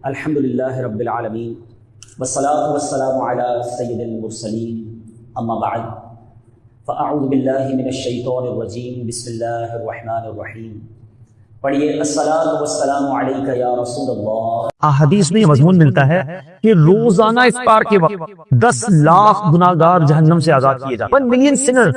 الحمدللہ رب العالمین والصلاة والسلام علی سید المرسلین اما بعد فاعوذ باللہ من الشیطان الرجیم بسم اللہ الرحمن الرحیم. پڑھیے الصلاۃ والسلام علیک یا رسول اللہ. حدیث میں یہ مضمون ملتا ہے کہ روزانہ افطار کے وقت 10 لاکھ گناہگار جہنم سے آزاد کیے جاتے ہیں. 1 million sinner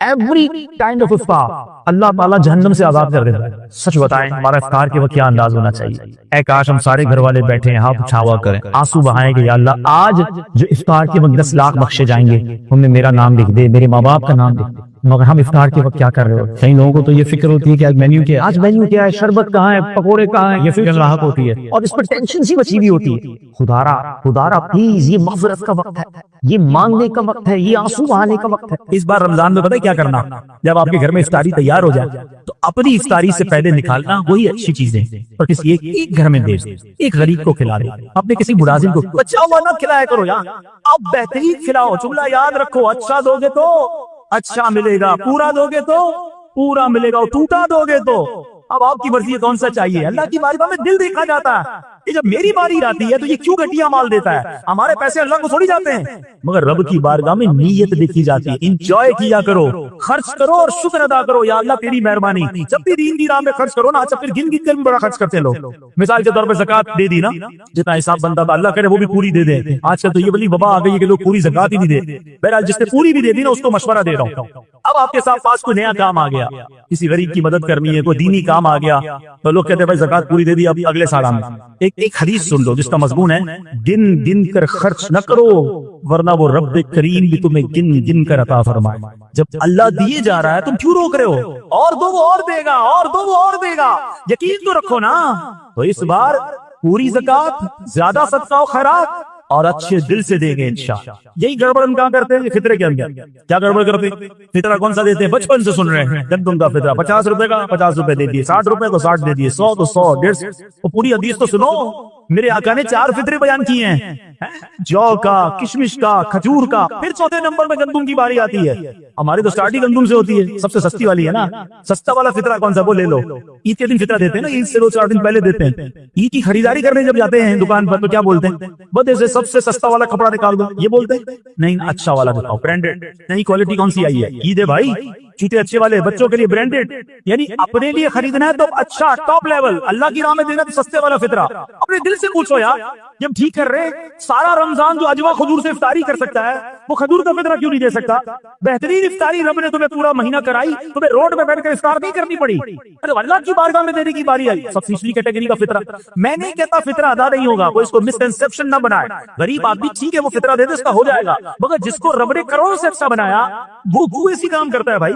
every kind of افطار اللہ تعالیٰ جہنم سے آزاد کر دیتا ہے. سچ بتائیں ہمارا افطار کے وقت کیا انداز ہونا چاہیے؟ اے کاش ہم سارے گھر والے بیٹھے ہیں ہاتھ اٹھاوا کریں آنسو بہائیں کہ یا اللہ آج جو افطار کے وقت 10 لاکھ بخشے جائیں گے ہم نے میرا نام لکھ دے، میرے ماں باپ کا نام لکھ دے. مگر ہم افطار کے وقت کیا کر رہے ہو؟ کئی لوگوں کو تو یہ فکر ہوتی ہے کہ آج مینیو کیا ہے، شربت کہاں ہے، پکوڑے کہاں ہیں، یہ فکر لاحق ہوتی ہے اور اس پر ٹینشن سی بچی ہوئی ہوتی ہے. خدارا پلیز یہ مغفرت کا وقت ہے، یہ مانگنے کا وقت ہے، یہ آنسو بہانے کا وقت ہے. اس بار رمضان میں پتہ ہے کیا کرنا؟ جب آپ کے گھر میں افطاری تیار ہو جائے تو اپنی افطاری سے پہلے نکالنا وہی اچھی چیزیں اور کسی ایک گھر میں دے، ایک غریب کو کھلا دے، اپنے کسی ملازم کو بچا ہوا نہ کھلایا کرو یار، آپ بہترین کھلاؤ. جملہ یاد رکھو، اچھا دو گے تو اچھا ملے گا، پورا دو گے تو پورا ملے گا، اور ٹوٹا دو گے تو اب آپ کی مرضی کون سا چاہیے. اللہ کی بارگاہ میں دل دیکھا جاتا ہے کہ جب میری باری آتی ہے تو یہ کیوں گھٹیا مال دیتا ہے. ہمارے پیسے اللہ کو تھوڑی جاتے ہیں، مگر رب کی بارگاہ میں نیت دیکھی جاتی ہے. انجوائے کیا کرو، خرچ کرو اور شکر ادا کرو، یا اللہ تیری مہربانی. جب بھی دین کی راہ میں خرچ کرو نا، اچھا پھر گن گن کر بڑا خرچ کرتے لو. مثال کے طور پر زکات دے دی نا، جتنا حساب بنتا تھا اللہ کرے وہ بھی پوری دے دے. آج کل تو یہ بڑی وبا آ گئی ہے کہ لوگ پوری زکات ہی نہیں دے. بہرحال جس نے پوری بھی دے دی نا اس کو مشورہ دے رہا ہوں، اب آپ کے ساتھ پاس کوئی نیا کام آ گیا، کسی غریب کی مدد کرنی ہے، کوئی دینی کام آ گیا تو لوگ کہتے ہیں بھائی زکات پوری دے دی، اب اگلے سال ہم ایک حدیث سن لو جس کا مضمون ہے گن گن کر خرچ نہ کرو ورنہ وہ رب کریم بھی تمہیں گن گن کر عطا فرمائے. جب اللہ دیے جا رہا ہے تم کیوں روک رہے ہو؟ اور دو وہ اور دے گا، اور دو وہ اور دے گا، یقین تو رکھو نا. تو اس بار پوری زکات، زیادہ صدقہ و خیرات اور اچھے دل سے دیں گے انشاءاللہ. یہی گڑبڑ ہم کہاں کرتے ہیں فطرے کے اندر. کیا گڑبڑ کرتے ہیں؟ فطرہ کون سا دیتے ہیں؟ بچپن سے سن رہے ہیں گندم کا فطرہ 50 روپے کا 50 روپے دے دیے، 60 روپے کو 60 دے دیے، 100 تو 100، 150. وہ پوری حدیث تو سنو، میرے آقا نے 4 فطرے بیان کیے ہیں، جو کا، کشمش کا، کھجور کا. پھر چوتھے نمبر میں گندم کی باری آتی ہے. ہماری تو سٹارٹ ہی گندم سے ہوتی ہے، سب سے سستی والی ہے نا. سستا والا فطرہ کون سا؟ وہ لے لو. عید کے دن فطرہ دیتے ہیں نا، عید سے 2-4 دن پہلے دیتے ہیں. عید کی خریداری کرنے جب جاتے ہیں دکان پر تو کیا بولتے ہیں؟ بدے سے سب سے سستا والا کپڑا نکال دو، یہ بولتے ہیں. نہیں اچھا والا دکھاؤ، برانڈیڈ. نہیں کوالٹی کون سی آئی ہے؟ عید ہے بھائی، جوتے اچھے والے، بچوں کے لیے برانڈیڈ. یعنی اپنے لیے خریدنا ہے تو اچھا ٹاپ لیول، اللہ کی راہ میں دینا تو سستے والا فطرہ. اپنے دل سے پوچھو یار، جب ٹھیک کر رہے سارا رمضان جو اجوا کھجور سے افطاری کر سکتا ہے وہ کھجور کا فطرہ کیوں نہیں دے سکتا؟ بہترین افطاری رب نے تمہیں پورا مہینہ کرائی، تمہیں روڈ پہ بیٹھ کر افطار نہیں کرنی پڑی. اللہ کی بارگاہ میں دینے کی باری آئی. سب تیسری کیٹیگری کا فطرہ. میں نہیں کہتا فطرہ ادا نہیں ہوگا، کوئی اس کو مسکنسپشن نہ بنائے. غریب آدمی ٹھیک ہے وہ فطرہ دے دے، اس کا ہو جائے گا، مگر جس کو رب نے کروڑوں سے اچھا بنایا وہ ایسی کام کرتا ہے بھائی.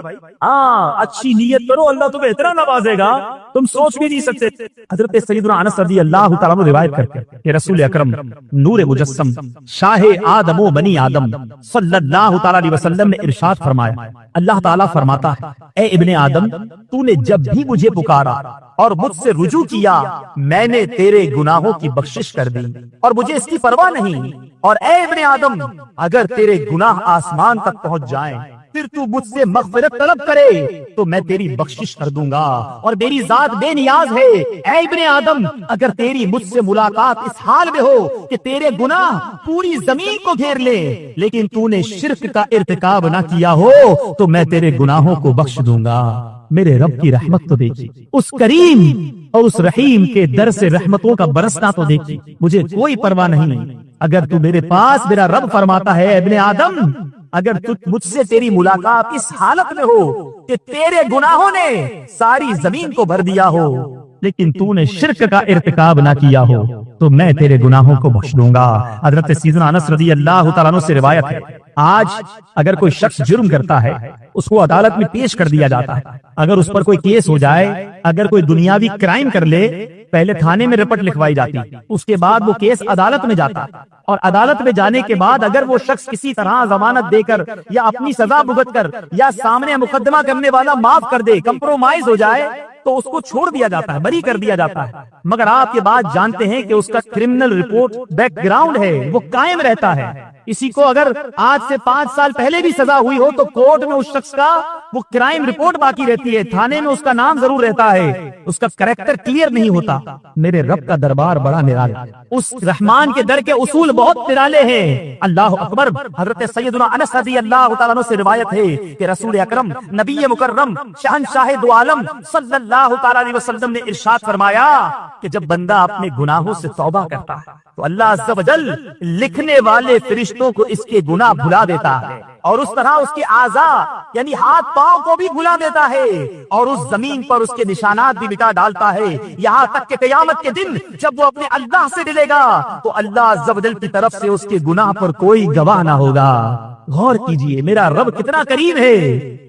اچھی نیت کرو، اللہ تمہیں اتنا نوازے گا تم سوچ بھی نہیں سکتے. حضرت سیدنا انس رضی اللہ تعالیٰ عنہ روایت کرتے ہیں کہ رسول اکرم نور مجسم شاہ آدم و بنی آدم صلی اللہ تعالیٰ علیہ وسلم نے ارشاد فرمایا، اللہ تعالیٰ فرماتا ہے اے ابن آدم تو نے جب بھی مجھے پکارا اور مجھ سے رجوع کیا میں نے تیرے گناہوں کی بخشش کر دی اور مجھے اس کی پرواہ نہیں. اور اے ابن آدم اگر تیرے گناہ آسمان تک پہنچ جائیں پھر تو مجھ سے مغفرت طلب کرے تو میں تیری بخشش کر دوں گا اور میری ذات بے نیاز ہے. اے ابن آدم اگر تیری مجھ سے ملاقات اس حال میں ہو کہ تیرے گناہ پوری زمین کو گھیر لے لیکن تو نے شرک کا ارتکاب نہ کیا ہو تو میں تیرے گناہوں کو بخش دوں گا. میرے رب کی رحمت تو دیکھی، اس کریم اور اس رحیم کے در سے رحمتوں کا برسنا تو دیکھی. مجھے کوئی پرواہ نہیں اگر تو میرے پاس، میرا رب فرماتا ہے ابن آدم اگر مجھ سے تیری ملاقات اس حالت میں ہو کہ تیرے گناہوں نے ساری زمین کو بھر دیا ہو لیکن تو نے شرک کا ارتکاب نہ کیا ہو تو میں تیرے گناہوں کو بخش دوں گا. حضرت سیدنا انس رضی اللہ تعالیٰ عنہ سے روایت ہے، آج اگر کوئی شخص جرم کرتا ہے اس کو عدالت میں پیش کر دیا جاتا ہے. اگر اس پر کوئی کیس ہو جائے، اگر کوئی دنیاوی کرائم کر لے، پہلے تھانے میں رپورٹ لکھوائی جاتی، اس کے بعد وہ کیس عدالت میں جاتا اور عدالت میں جانے کے بعد اگر وہ شخص کسی طرح ضمانت دے کر یا اپنی سزا بھگت کر یا سامنے مقدمہ کرنے والا معاف کر دے، کمپرومائز ہو جائے تو اس کو چھوڑ دیا جاتا ہے، بری کر دیا جاتا ہے. مگر آپ یہ بات جانتے ہیں کہ اس کا کرمنل رپورٹ بیک گراؤنڈ ہے وہ قائم رہتا ہے. اسی کو اگر آج سے 5 سال پہلے بھی سزا ہوئی ہو تو کورٹ میں اس شخص کا وہ کرائم رپورٹ باقی رہتی ہے، تھانے میں اس کا نام ضرور رہتا ہے، اس کا کریکٹر کلیئر نہیں ہوتا۔ میرے رب کا دربار بڑا نرالا، اس رحمان کے در کے اصول بہت نرالے ہیں۔ اللہ اکبر۔ حضرت سیدنا انس رضی اللہ تعالیٰ عنہ سے روایت ہے کہ رسول اکرم نبی مکرم شہنشاہ دو عالم صلی اللہ تعالیٰ علیہ وسلم نے ارشاد فرمایا کہ جب بندہ اپنے گناہوں سے توبہ کرتا ہے تو اللہ عز و جل لکھنے والے فرشتوں کو اس کے گناہ بھلا دیتا ہے، اور اس طرح اس کے اعضاء یعنی ہاتھ پاؤں کو بھی بھلا دیتا ہے، اور اس زمین پر اس کے نشانات بھی مٹا ڈالتا ہے، یہاں تک کہ قیامت کے دن جب وہ اپنے اللہ سے ملے گا تو اللہ عز و جل کی طرف سے اس کے گناہ پر کوئی گواہ نہ ہوگا۔ غور کیجئے میرا رب کتنا کریم ہے۔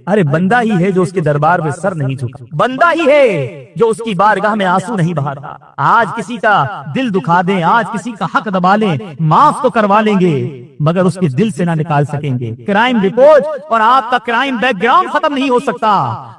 ارے بندہ ہی ہے جو اس کے دربار میں سر نہیں جھکا، بندہ ہی ہے جو اس کی بارگاہ میں آنسو نہیں بہاتا۔ آج کسی کا دل دکھا دیں، آج کسی کا حق دبا لیں، معاف تو کروا لیں گے مگر اس کے دل سے نہ نکال سکیں گے۔ کرائم رپورٹ اور آپ کا کرائم بیک گراؤنڈ ختم نہیں ہو سکتا،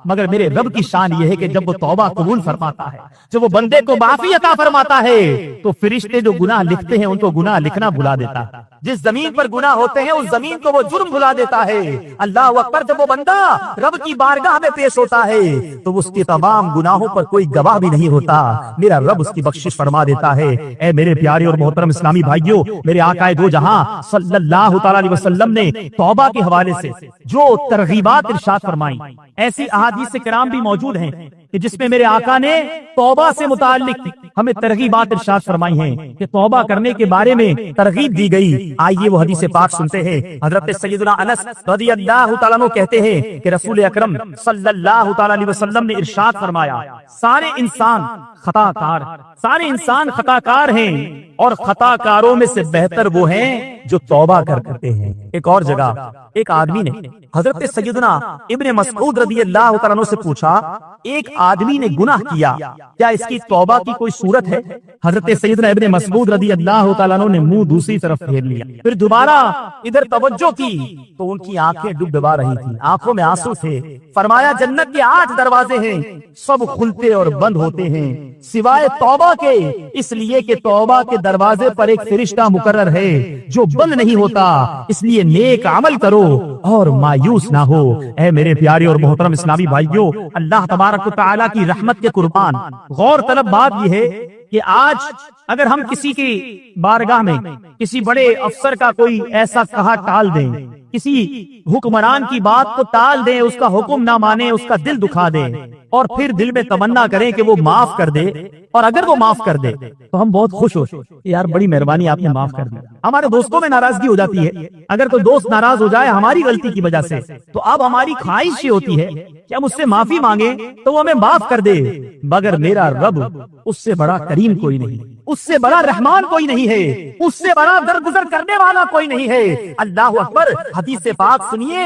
مگر میرے رب کی شان یہ ہے کہ جب وہ توبہ قبول فرماتا ہے، جب وہ بندے کو معافی عطا فرماتا ہے تو فرشتے جو گناہ لکھتے ہیں ان کو گناہ لکھنا بھلا دیتا ہے۔ جس زمین پر گناہ ہوتے ہیں اس زمین کو وہ جرم بھلا دیتا ہے۔ اللہ اکبر۔ جب وہ بندہ رب کی بارگاہ میں پیش ہوتا ہے تو اس کے تمام گناہوں پر کوئی گواہ بھی نہیں ہوتا، میرا رب اس کی بخشش فرما دیتا ہے۔ اے میرے پیارے اور محترم اسلامی بھائیوں، میرے آقائے دو جہاں صلی اللہ تعالی علیہ وسلم نے توبہ کے حوالے سے جو ترغیبات ارشاد فرمائی، ایسی احادیث کرام بھی موجود ہیں کہ جس میں میرے آقا نے توبہ سے متعلق ہمیں ترغیبات ارشاد فرمائی ہیں کہ توبہ کرنے کے بارے میں ترغیب دی گئی۔ آئیے وہ حدیث پاک سنتے ہیں۔ حضرت سیدنا انس رضی اللہ تعالیٰ عنہ کہتے ہیں کہ رسول اکرم صلی اللہ تعالیٰ علیہ وسلم نے ارشاد فرمایا، سارے انسان خطا کار ہیں اور خطا کاروں میں سے بہتر وہ ہیں جو توبہ کرتے ہیں۔ ایک اور جگہ ایک آدمی نے حضرت سیدنا ابن مسعود رضی اللہ تعالیٰ عنہ سے پوچھا، ایک آدمی نے گناہ کیا، کیا اس کی توبہ کی کوئی صورت ہے؟ حضرت سیدنا ابن مسعود رضی اللہ تعالیٰ عنہ نے منہ دوسری طرف پھیر لیا، پھر دوبارہ ادھر توجہ کی تو ان کی آنکھیں ڈبڈبا رہی تھیں، آنکھوں میں آنسو تھے۔ فرمایا جنت کے 8 دروازے ہیں، سب کھلتے اور بند ہوتے ہیں سوائے توبہ کے، اس لیے کہ توبہ کے دروازے پر ایک فرشتہ مقرر ہے جو بند نہیں ہوتا، اس لیے نیک عمل کرو اور مایوس نہ ہو۔ اے میرے پیارے اور محترم اسلامی بھائیوں، اللہ تبارک و تعالیٰ کی رحمت کے قربان، غور طلب بات یہ ہے کہ آج اگر ہم کسی کی بارگاہ میں کسی بڑے افسر کا کوئی ایسا کہا ٹال دیں، کسی حکمران کی بات کو ٹال دیں، اس کا حکم نہ مانے، اس کا دل دکھا دیں اور پھر دل میں تمنا کریں کہ وہ معاف کر دے، اور اگر وہ معاف کر دے تو ہم بہت خوش ہو یار بڑی مہربانی آپ نے معاف کر دیا۔ ہمارے دوستوں میں ناراضگی ہو جاتی ہے، اگر کوئی دوست ناراض ہو جائے ہماری غلطی کی وجہ سے تو اب ہماری خواہش یہ ہوتی ہے کہ ہم اس سے معافی مانگیں تو وہ ہمیں معاف کر دے، مگر میرا رب اس سے بڑا کریم کوئی نہیں، اس سے بڑا رحمان کوئی نہیں ہے، اس سے بڑا درگزر کرنے والا کوئی نہیں ہے۔ اللہ اکبر۔ حدیث پاک سنیے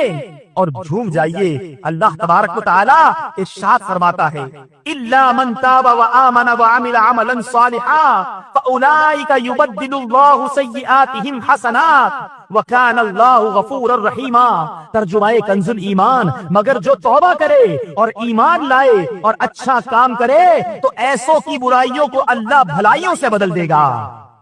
اور جھوم جائیے۔ اللہ تبارک و تعالی ارشاد فرماتا ہے، الا من تاب وآمن وعمل عملا صالحا فاولئک یبدل اللہ سیئاتہم حسنات وکان اللہ غفورا رحیما۔ ترجمہ کنز الایمان، مگر جو توبہ کرے اور ایمان لائے اور اچھا کام کرے تو ایسوں کی برائیوں کو اللہ بھلائیوں سے بدل دے گا،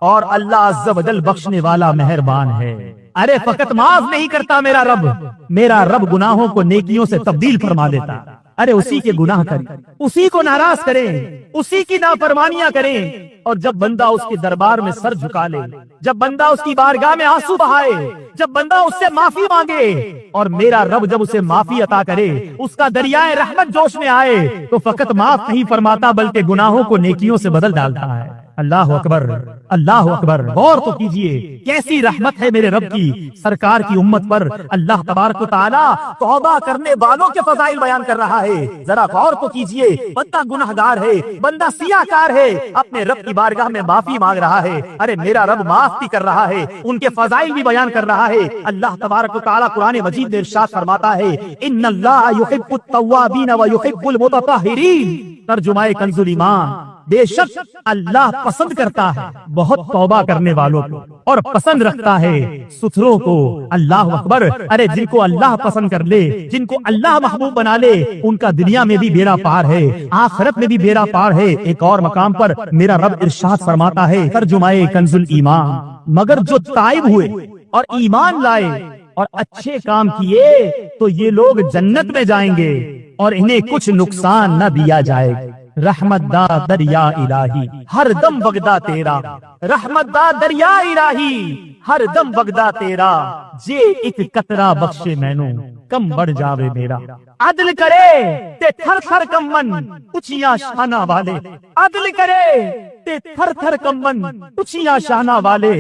اور اللہ عز و جل بخشنے والا مہربان ہے۔ ارے فقط معاف نہیں کرتا میرا رب گناہوں کو نیکیوں سے تبدیل فرما دیتا۔ ارے اسی کے گناہ کریں، اسی کو ناراض کریں، اسی کی نافرمانیاں کریں، اور جب بندہ اس کے دربار میں سر جھکا لے، جب بندہ اس کی بارگاہ میں آنسو بہائے، جب بندہ اس سے معافی مانگے، اور میرا رب جب اسے معافی عطا کرے، اس کا دریائے رحمت جوش میں آئے تو فقط معاف نہیں فرماتا بلکہ گناہوں کو نیکیوں سے بدل ڈالتا ہے۔ اللہ اکبر، اللہ اکبر۔ غور تو کیجئے کیسی رحمت ہے میرے رب کی سرکار کی امت پر۔ اللہ تبارک و تعالی توبہ کرنے والوں کے فضائل بیان کر رہا ہے، ذرا غور تو کیجئے۔ بندہ گنہگار ہے، بندہ سیاہ کار ہے، اپنے رب کی بارگاہ میں معافی مانگ رہا ہے، ارے میرا رب معاف بھی کر رہا ہے، ان کے فضائل بھی بیان کر رہا ہے۔ اللہ تبارک و تعالی قرآن مجید میں ارشاد فرماتا ہے، ان اللہ یحب التوابین ویحب المتطہرین۔ ترجمہ کنز الایمان، بے شک اللہ پسند کرتا ہے بہت توبہ کرنے والوں کو اور پسند رکھتا ہے ستھروں کو۔ اللہ اکبر۔ ارے جن کو اللہ پسند کر لے، جن کو اللہ محبوب بنا لے، ان کا دنیا میں بھی بیڑا پار ہے، آخرت میں بھی بیڑا پار ہے۔ ایک اور مقام پر میرا رب ارشاد فرماتا ہے، ترجمہ کنز الایمان، مگر جو تائب ہوئے اور ایمان لائے اور اچھے کام کیے تو یہ لوگ جنت میں جائیں گے اور انہیں کچھ نقصان نہ دیا جائے گا۔ رحمت دا دریا الہی ہر دم بغدا تیرا، رحمت دا دریا الہی ہر دم بغدا تیرا، جے ایک قطرہ بخشے مینوں کم بڑھ جاوے میرا۔ عدل کرے تے تھر تھر کمن اچھیاں شانہ والے، عدل کرے تے تھر تھر کمن اچھیاں شانہ والے،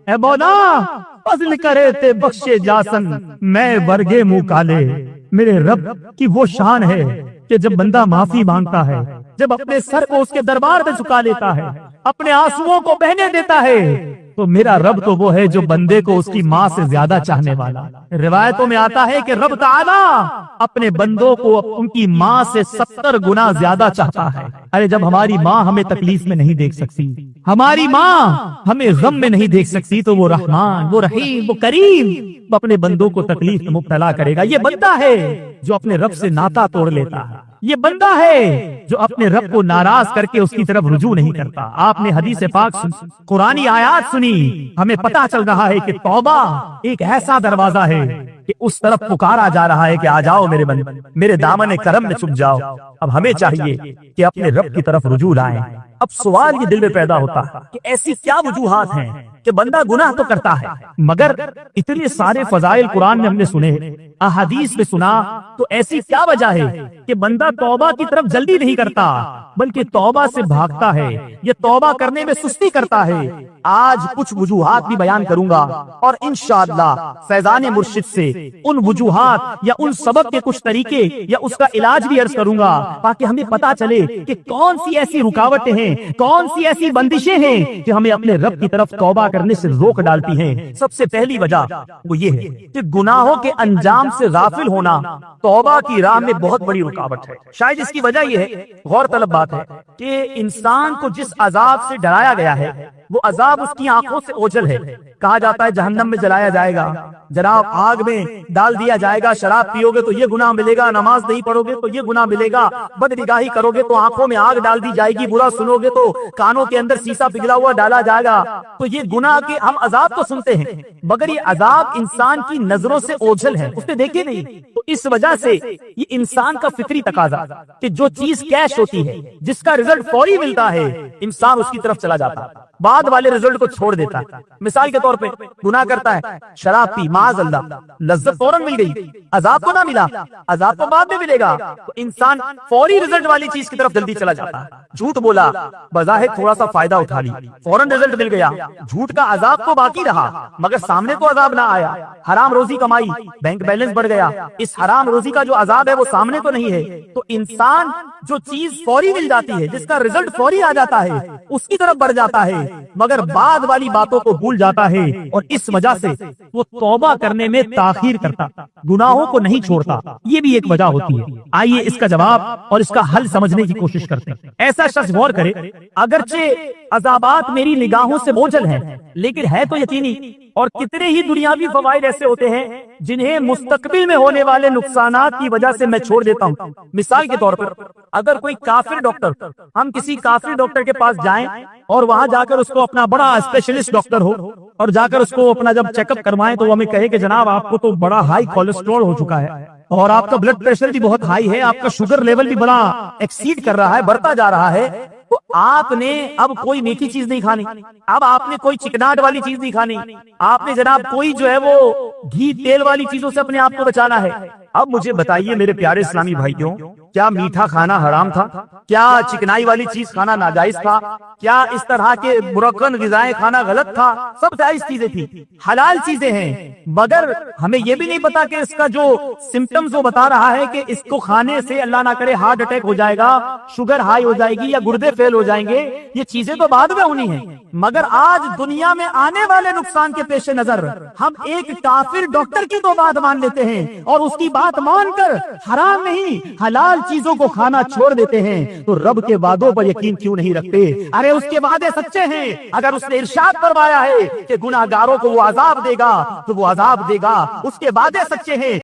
اے مولا فضل کرے تے بخشے جاسن میں برگے منہ کالے۔ میرے رب کی وہ شان ہے کہ جب بندہ معافی مانگتا ہے، جب اپنے سر کو اس کے دربار میں جھکا لیتا ہے، اپنے آنسوؤں کو بہنے دیتا ہے، تو میرا رب تو وہ ہے جو بندے کو اس کی ماں سے زیادہ چاہنے والا۔ روایتوں میں آتا ہے کہ رب تعالیٰ اپنے بندوں کو ان کی ماں سے 70 گنا زیادہ چاہتا ہے۔ ارے جب ہماری ماں ہمیں تکلیف میں نہیں دیکھ سکتی، ہماری ماں ہمیں غم میں نہیں دیکھ سکتی، تو وہ رحمان، وہ رحیم، وہ کریم وہ اپنے بندوں کو تکلیف میں مبتلا کرے گا۔ یہ بندہ ہے جو اپنے رب سے ناتا توڑ لیتا ہے، یہ بندہ ہے جو اپنے رب کو ناراض کر کے اس کی طرف رجوع نہیں کرتا۔ آپ نے حدیث پاک سنی، قرآنی آیات سنی، ہمیں پتا چل رہا ہے کہ توبہ ایک ایسا دروازہ ہے کہ اس طرف پکارا جا رہا ہے کہ آ جاؤ میرے بندے، میرے دامن کرم میں چھپ جاؤ۔ اب ہمیں چاہیے کہ اپنے رب کی طرف رجوع لائیں۔ اب سوال یہ دل میں پیدا ہوتا ہے کہ ایسی کیا وجوہات ہیں کہ بندہ گناہ تو کرتا ہے، مگر اتنے سارے فضائل قرآن میں ہم نے سنے، احادیث میں سنا، تو ایسی کیا وجہ ہے کہ بندہ توبہ کی طرف جلدی نہیں کرتا بلکہ توبہ سے بھاگتا ہے، یہ توبہ کرنے میں سستی کرتا ہے؟ آج کچھ وجوہات بھی بیان کروں گا اور انشاءاللہ فیضان مرشد سے ان وجوہات یا ان سبب کے کچھ طریقے یا اس کا علاج بھی عرض کروں گا، تاکہ ہمیں پتا چلے کہ کون سی ایسی رکاوٹیں ہیں، کون سی ایسی بندشیں ہیں کہ ہمیں اپنے رب کی طرف توبہ کرنے سے روک ڈالتی ہیں۔ سب سے پہلی وجہ وہ یہ ہے کہ گناہوں کے انجام سے غافل ہونا توبہ کی راہ میں بہت بڑی رکاوٹ ہے۔ شاید اس کی وجہ یہ ہے، غور طلب بات ہے، کہ انسان کو جس عذاب سے ڈرایا گیا ہے وہ عذاب اس کی آنکھوں سے اوجھل ہے۔ کہا جاتا ہے جہنم میں جلایا جائے گا، جناب آگ میں ڈال دیا جائے گا، شراب پیو گے تو یہ گناہ ملے گا، نماز نہیں پڑھو گے تو یہ گناہ ملے گا، بدنگاہی کرو گے تو آنکھوں میں آگ ڈال دی جائے گی، برا سنو گے تو کانوں کے اندر سیسا پگھلا ہوا ڈالا جائے گا۔ تو یہ گناہ کے ہم عذاب تو سنتے ہیں، مگر یہ عذاب انسان کی نظروں سے اوجھل ہے، اس نے دیکھے نہیں۔ تو اس وجہ سے یہ انسان کا فطری تقاضا کہ جو چیز کیش ہوتی ہے، جس کا رزلٹ فوری ملتا ہے، انسان اس کی طرف چلا جاتا ہے، بعد والے رزلٹ کو چھوڑ دیتا ہے۔ مثال کے طور پہ گناہ کرتا ہے، شراب پی، معاذ اللہ، لذت فوراً مل گئی، عذاب کو نہ ملا، عذاب کو بعد میں ملے گا، تو انسان فوری رزلٹ والی چیز کی طرف جلدی چلا جاتا ہے۔ جھوٹ بولا، بظاہر تھوڑا سا فائدہ اٹھا لی، فوراً رزلٹ مل گیا، جھوٹ کا عذاب تو باقی رہا مگر سامنے تو عذاب نہ آیا۔ حرام روزی کمائی، بینک بیلنس بڑھ گیا، اس حرام روزی کا جو عذاب ہے وہ سامنے تو نہیں ہے۔ تو انسان جو چیز فوری مل جاتی ہے، جس کا رزلٹ فوری آ جاتا ہے، اس کی طرف بڑھ جاتا ہے، مگر بعد والی باتوں کو بھول جاتا ہے، اور اس وجہ سے وہ توبہ کرنے میں تاخیر کرتا، گناہوں کو نہیں چھوڑتا۔ یہ بھی ایک وجہ ہوتی ہے۔ آئیے اس کا جواب اور اس کا حل سمجھنے کی کوشش کرتے ہیں۔ ایسا شخص غور کرے، اگرچہ عذابات میری نگاہوں سے اوجھل ہیں لیکن ہے تو یقینی، اور کتنے ہی دنیاوی فوائد ایسے ہوتے ہیں جنہیں مستقبل میں ہونے والے نقصانات کی وجہ سے میں چھوڑ دیتا ہوں۔ مثال کے طور پر اگر کوئی کافر ڈاکٹر، ہم کسی کافر ڈاکٹر کے پاس جائیں اور وہاں جا کر اس کو اپنا بڑا اسپیشلسٹ ڈاکٹر ہو اور جا کر اس کو اپنا جب چیک اپ کروائیں تو وہ ہمیں کہے کہ جناب آپ کو تو بڑا ہائی کولیسٹرول ہو چکا ہے اور آپ کا بلڈ پریشر بھی بہت ہائی ہے، آپ کا شوگر لیول بھی بڑا ایکسیڈ کر رہا ہے، بڑھتا جا رہا ہے، تو آپ نے اب کوئی میٹھی چیز نہیں کھانی، اب آپ نے کوئی چکناٹ والی چیز نہیں کھانی، آپ نے جناب کوئی جو ہے وہ گھی تیل والی چیزوں سے اپنے آپ کو بچانا ہے۔ اب مجھے بتائیے میرے پیارے اسلامی بھائیوں، کیا میٹھا کھانا حرام تھا؟ کیا چکنائی والی چیز کھانا ناجائز تھا؟ کیا اس طرح کے مرکن غذائیں کھانا غلط تھا؟ سب جائز چیزیں تھی، حلال چیزیں ہیں، مگر ہمیں یہ بھی نہیں پتا کہ اس کا جو سمپٹمز وہ بتا رہا ہے کہ اس کو کھانے سے اللہ نہ کرے ہارٹ اٹیک ہو جائے گا، شوگر ہائی ہو جائے گی یا گردے فیل ہو جائیں گے۔ یہ چیزیں تو بعد میں ہونی ہیں، مگر آج دنیا میں آنے والے نقصان کے پیش نظر ہم ایک کافر ڈاکٹر کی تو بات مان لیتے ہیں اور اس کی بات مان کر حرام نہیں حلال چیزوں کو کھانا چھوڑ دیتے ہیں۔ تو رب کے وعدوں پر یقین کیوں نہیں رکھتے؟ ارے اس کے وعدے سچے ہیں، اگر اس نے ارشاد فرمایا ہے کہ گناہگاروں کو وہ عذاب دے گا تو وہ عذاب دے گا، اس کے وعدے سچے ہیں۔